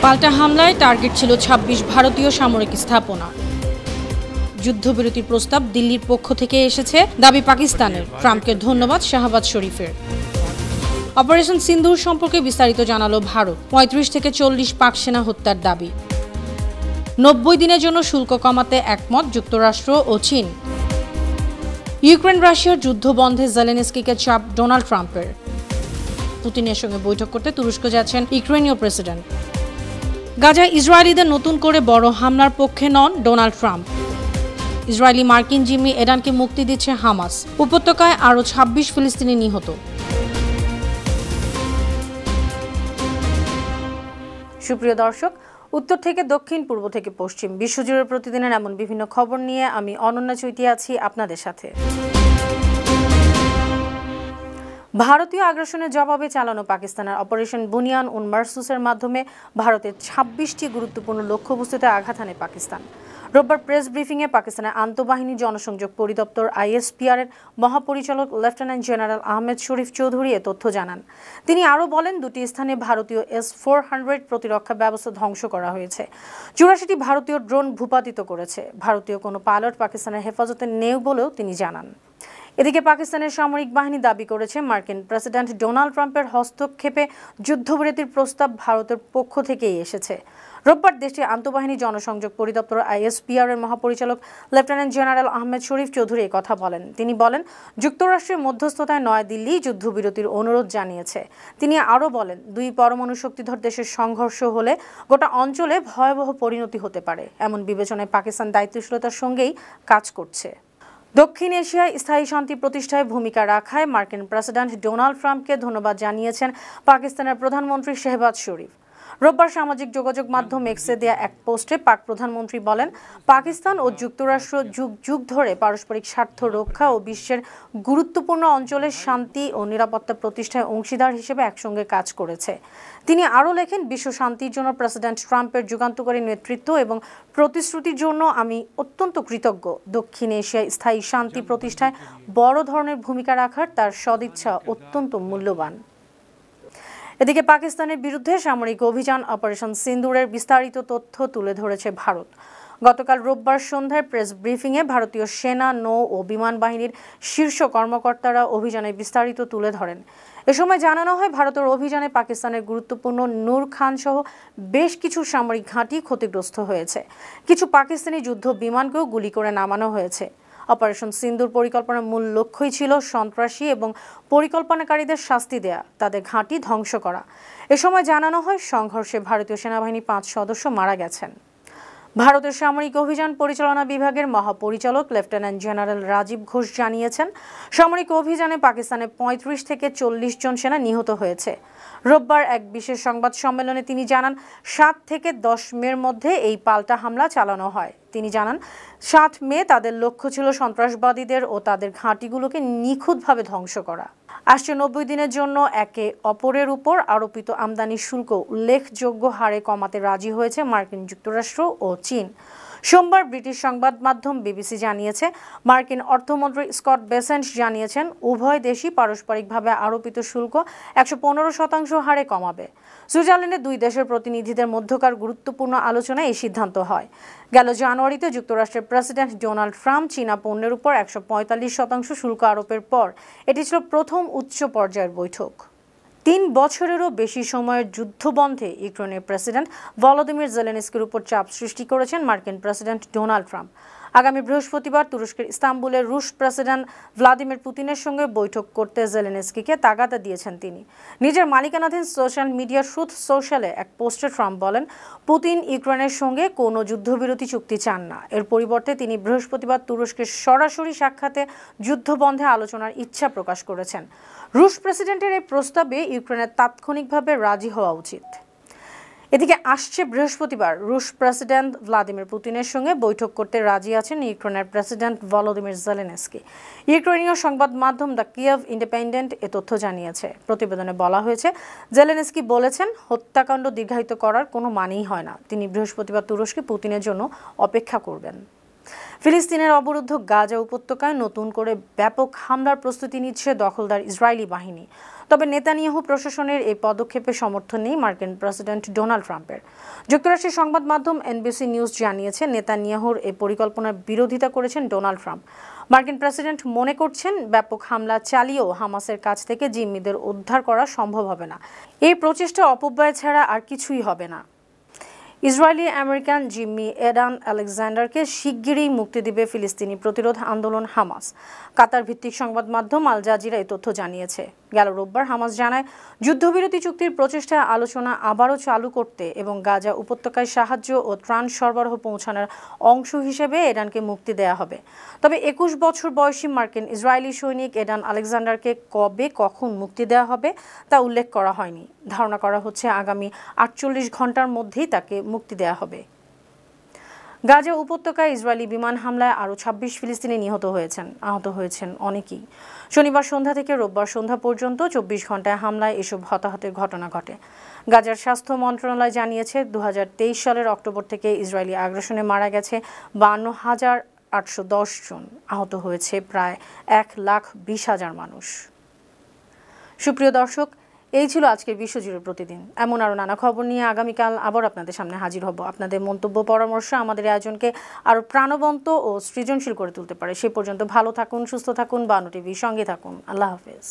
পাল্টা হামলায় টার্গেট ছিল ২৬ ভারতীয় সামরিক স্থাপনা। যুদ্ধবিরতির প্রস্তাব দিল্লির পক্ষ থেকে এসেছে, দাবি পাকিস্তানের। ট্রাম্পকে ধন্যবাদ শাহবাজ শরীফের। অপারেশন সিন্দুর সম্পর্কে বিস্তারিত জানালো ভারত। ৩৫ থেকে ৪০ পাক সেনা হত্যার দাবি। ৯০ দিনের জন্য শুল্ক কমাতে একমত যুক্তরাষ্ট্র ও চীন। ইউক্রেন রাশিয়ার যুদ্ধ বন্ধে জেলেনস্কিকে চাপ ডোনাল্ড ট্রাম্পের। পুতিনের সঙ্গে বৈঠক করতে তুরস্ক যাচ্ছেন ইউক্রেনীয় প্রেসিডেন্ট। গাজায় ইসরায়েলিদের নতুন করে বড় হামলার পক্ষে নন ডোনাল্ড ট্রাম্প। ইসরায়েলি মার্কিন জিম্মি এডানকে মুক্তি দিচ্ছে হামাস। উপত্যকায় আরও ২৬ ফিলিস্তিনি নিহত। সুপ্রিয় দর্শক, উত্তর থেকে দক্ষিণ, পূর্ব থেকে পশ্চিম, বিশ্বজুড়ে প্রতিদিনের এমন বিভিন্ন খবর নিয়ে আমি অনন্যা চৈতি আছি আপনাদের সাথে। ভারতীয় আগ্রাসনের জবাবে চালানো পাকিস্তানের অপারেশন বুনিয়ান উন মারসুসের মাধ্যমে ভারতের ২৬টি গুরুত্বপূর্ণ লক্ষ্যবস্তুতে আঘাত হানে পাকিস্তান। রোববার প্রেস ব্রিফিংয়ে পাকিস্তানের আন্তঃবাহিনী জনসংযোগ পরিদপ্তর ISPR এর মহাপরিচালক লেফটেন্যান্ট জেনারেল আহমেদ শরীফ চৌধুরী এ তথ্য জানান। তিনি আরও বলেন, দুটি স্থানে ভারতীয় S-400 প্রতিরক্ষা ব্যবস্থা ধ্বংস করা হয়েছে। ৮৪টি ভারতীয় ড্রোন ভূপাতিত করেছে। ভারতীয় কোনো পাইলট পাকিস্তানের হেফাজতে নেই বলেও তিনি জানান। এদিকে পাকিস্তানের সামরিক বাহিনী দাবি করেছে, মার্কিন প্রেসিডেন্ট ডোনাল্ড ট্রাম্পের হস্তক্ষেপে যুদ্ধবিরতির প্রস্তাব ভারতের পক্ষ থেকেই এসেছে। রোববার দেশটির আন্তঃবাহিনী জনসংযোগ পরিদপ্তর ISPR এর মহাপরিচালক লেফটেন্যান্ট জেনারেল আহমেদ শরীফ চৌধুরী কথা বলেন। তিনি বলেন, যুক্তরাষ্ট্রের মধ্যস্থতায় নয়াদিল্লি যুদ্ধবিরতির অনুরোধ জানিয়েছে। তিনি আরও বলেন, দুই পরমাণু শক্তিধর দেশের সংঘর্ষ হলে গোটা অঞ্চলে ভয়াবহ পরিণতি হতে পারে। এমন বিবেচনায় পাকিস্তান দায়িত্বশীলতার সঙ্গেই কাজ করছে। দক্ষিণ এশিয়ায় স্থায়ী শান্তি প্রতিষ্ঠায় ভূমিকা রাখায় মার্কিন প্রেসিডেন্ট ডোনাল্ড ট্রাম্পকে ধন্যবাদ জানিয়েছেন পাকিস্তানের প্রধানমন্ত্রী শাহবাজ শরীফ। রোববার সামাজিক যোগাযোগ মাধ্যম এক্সে দেয়া এক পোস্টে পাক প্রধানমন্ত্রী বলেন, পাকিস্তান ও যুক্তরাষ্ট্র যুগ যুগ ধরে পারস্পরিক স্বার্থ রক্ষা ও বিশ্বের গুরুত্বপূর্ণ অঞ্চলের শান্তি ও নিরাপত্তা প্রতিষ্ঠায় অংশীদার হিসেবে একসঙ্গে কাজ করেছে। তিনি আরও লেখেন, বিশ্ব শান্তির জন্য প্রেসিডেন্ট ট্রাম্পের যুগান্তকারী নেতৃত্ব এবং প্রতিশ্রুতির জন্য আমি অত্যন্ত কৃতজ্ঞ। দক্ষিণ এশিয়ায় স্থায়ী শান্তি প্রতিষ্ঠায় বড় ধরনের ভূমিকা রাখার তার সদিচ্ছা অত্যন্ত মূল্যবান। এদিকে পাকিস্তানের বিরুদ্ধে সামরিক অভিযান অপারেশন সিন্দুরের বিস্তারিত তথ্য তুলে ধরেছে ভারত। গতকাল রোববার সন্ধ্যায় প্রেস ব্রিফিংয়ে ভারতীয় সেনা, নৌ ও বিমান বাহিনীর শীর্ষ কর্মকর্তারা অভিযানের বিস্তারিত তুলে ধরেন। এ সময় জানানো হয়, ভারতের অভিযানে পাকিস্তানের গুরুত্বপূর্ণ নূর খান সহ বেশ কিছু সামরিক ঘাঁটি ক্ষতিগ্রস্ত হয়েছে। কিছু পাকিস্তানি যুদ্ধ বিমানকেও গুলি করে নামানো হয়েছে। অপারেশন সিন্দুর পরিকল্পনার মূল লক্ষ্যই ছিল সন্ত্রাসী এবং পরিকল্পনাকারীদের শাস্তি দেয়া, তাদের ঘাঁটি ধ্বংস করা। এ সময় জানানো হয়, সংঘর্ষে ভারতীয় সেনাবাহিনীর ৫ সদস্য মারা গেছেন। ভারতের সামরিক অভিযান পরিচালনা বিভাগের মহাপরিচালক লেফটেন্যান্ট জেনারেল রাজীব ঘোষ জানিয়েছেন, সামরিক অভিযানে পাকিস্তানে ৩৫ থেকে ৪০ জন সেনা নিহত হয়েছে। রোববার এক বিশেষ সংবাদ সম্মেলনে তিনি জানান, ৭ থেকে ১০ মের মধ্যে এই পাল্টা হামলা চালানো হয়। তিনি জানান, ৭ মে তাদের লক্ষ্য ছিল সন্ত্রাসবাদীদের ও তাদের ঘাঁটিগুলোকে নিখুঁতভাবে ধ্বংস করা। আসছে ৯০ দিনের জন্য একে অপরের উপর আরোপিত আমদানি শুল্ক উল্লেখযোগ্য হারে কমাতে রাজি হয়েছে মার্কিন যুক্তরাষ্ট্র ও চীন। সোমবার ব্রিটিশ সংবাদ মাধ্যম BBC জানিয়েছে, মার্কিন অর্থমন্ত্রী স্কট বেসেন্ট জানিয়েছেন, উভয় দেশই পারস্পরিকভাবে আরোপিত শুল্ক ১১৫% হারে কমাবে। সুইজারল্যান্ডে দুই দেশের প্রতিনিধিদের মধ্যকার গুরুত্বপূর্ণ আলোচনায় এই সিদ্ধান্ত হয়। গেল জানুয়ারিতে যুক্তরাষ্ট্রের প্রেসিডেন্ট ডোনাল্ড ট্রাম্প চীনা পণ্যের উপর ১৪৫% শুল্ক আরোপের পর এটি ছিল প্রথম উচ্চ পর্যায়ের বৈঠক। ৩ বছরেরও বেশি সময়ের যুদ্ধবন্ধে ইউক্রেনের প্রেসিডেন্ট ভলোদিমির জেলেনস্কির উপর চাপ সৃষ্টি করেছেন মার্কিন প্রেসিডেন্ট ডোনাল্ড ট্রাম্প। আগামী বৃহস্পতিবার তুরস্কের ইস্তাম্বুলের রুশ প্রেসিডেন্ট ভ্লাদিমির পুতিনের সঙ্গে বৈঠক করতে জেলেনস্কিকে তাগাদা দিয়েছেন তিনি। নিজের মালিকানাধীন সোশ্যাল মিডিয়া ট্রুথ সোশ্যালে এক পোস্টে ট্রাম্প বলেন, পুতিন ইউক্রেনের সঙ্গে কোনো যুদ্ধবিরতি চুক্তি চান না। এর পরিবর্তে তিনি বৃহস্পতিবার তুরস্কের সরাসরি সাক্ষাতে যুদ্ধবন্ধে আলোচনার ইচ্ছা প্রকাশ করেছেন। রুশ প্রেসিডেন্টের এই প্রস্তাবে ইউক্রেনের তাৎক্ষণিকভাবে রাজি হওয়া উচিত। এদিকে আসছে বৃহস্পতিবার রুশ প্রেসিডেন্ট ভ্লাদিমির পুতিনের সঙ্গে বৈঠক করতে রাজি আছেন ইউক্রেনের প্রেসিডেন্ট ভলোদিমির জেলেনস্কি। ইউক্রেনীয় সংবাদ মাধ্যম দ্য কিয়েভ ইন্ডিপেন্ডেন্ট এ তথ্য জানিয়েছে। প্রতিবেদনে বলা হয়েছে, জেলেনস্কি বলেছেন, হত্যাকাণ্ড দীর্ঘায়িত করার কোনো মানেই হয় না। তিনি বৃহস্পতিবার তুরস্কে পুতিনের জন্য অপেক্ষা করবেন। ফিলিস্তিনের অবরুদ্ধ গাজা উপত্যকায় নতুন করে ব্যাপক হামলার প্রস্তুতি নিচ্ছে দখলদার ইসরায়েলি বাহিনী। তবে নেতানিয়াহু প্রশাসনের এই পদক্ষেপে সমর্থন নেই মার্কিন প্রেসিডেন্ট ডোনাল্ড ট্রাম্পের। যুক্তরাষ্ট্রের সংবাদ মাধ্যম এনবিসি নিউজ জানিয়েছে, নেতানিয়াহুর এই পরিকল্পনার বিরোধিতা করেছেন ডোনাল্ড ট্রাম্প। মার্কিন প্রেসিডেন্ট মনে করছেন, ব্যাপক হামলা চালিয়েও হামাসের কাছ থেকে জিম্মিদের উদ্ধার করা সম্ভব হবে না। এই প্রচেষ্টা অপব্যয় ছাড়া আর কিছুই হবে না। ইসরায়েলি আমেরিকান জিম্মি এডান আলেকজান্ডারকে শিগগিরই মুক্তি দিবে ফিলিস্তিনি প্রতিরোধ আন্দোলন হামাস। কাতার ভিত্তিক সংবাদ মাধ্যম আল জাজিরা এই তথ্য জানিয়েছে। গেল রোববার হামাস জানায়, যুদ্ধবিরতি চুক্তির প্রচেষ্টায় আলোচনা আবারও চালু করতে এবং গাজা উপত্যকায় সাহায্য ও ত্রাণ সরবরাহ পৌঁছানোর অংশ হিসেবে এডানকে মুক্তি দেয়া হবে। তবে 21 বছর বয়সী মার্কিন ইসরায়েলি সৈনিক এডান আলেকজান্ডারকে কবে কখন মুক্তি দেওয়া হবে তা উল্লেখ করা হয়নি। ধারণা করা হচ্ছে আগামী 48 ঘন্টার মধ্যেই তাকে মুক্তি দেওয়া হবে। গাজা উপত্যকায় ইসরায়েলি বিমান হামলায় আরও 26 ফিলিস্তিনি আহত হয়েছেন অনেকেই। শনিবার সন্ধ্যা থেকে রোববার সন্ধ্যা পর্যন্ত 24 ঘন্টায় হামলায় এসব হতাহতের ঘটনা ঘটে। গাজার স্বাস্থ্য মন্ত্রণালয় জানিয়েছে, 2023 সালের অক্টোবর থেকে ইসরায়েলি আগ্রাসনে মারা গেছে 52,810 জন, আহত হয়েছে প্রায় 1,20,000 মানুষ। সুপ্রিয় দর্শক, এই ছিল আজকের বিশ্বজুড়ে প্রতিদিন। এমন আরও নানা খবর নিয়ে আগামীকাল আবার আপনাদের সামনে হাজির হব। আপনাদের মন্তব্য পরামর্শ আমাদের আয়োজনকে আরও প্রাণবন্ত ও সৃজনশীল করে তুলতে পারে। সে পর্যন্ত ভালো থাকুন, সুস্থ থাকুন, বানু টিভির সঙ্গে থাকুন। আল্লাহ হাফেজ।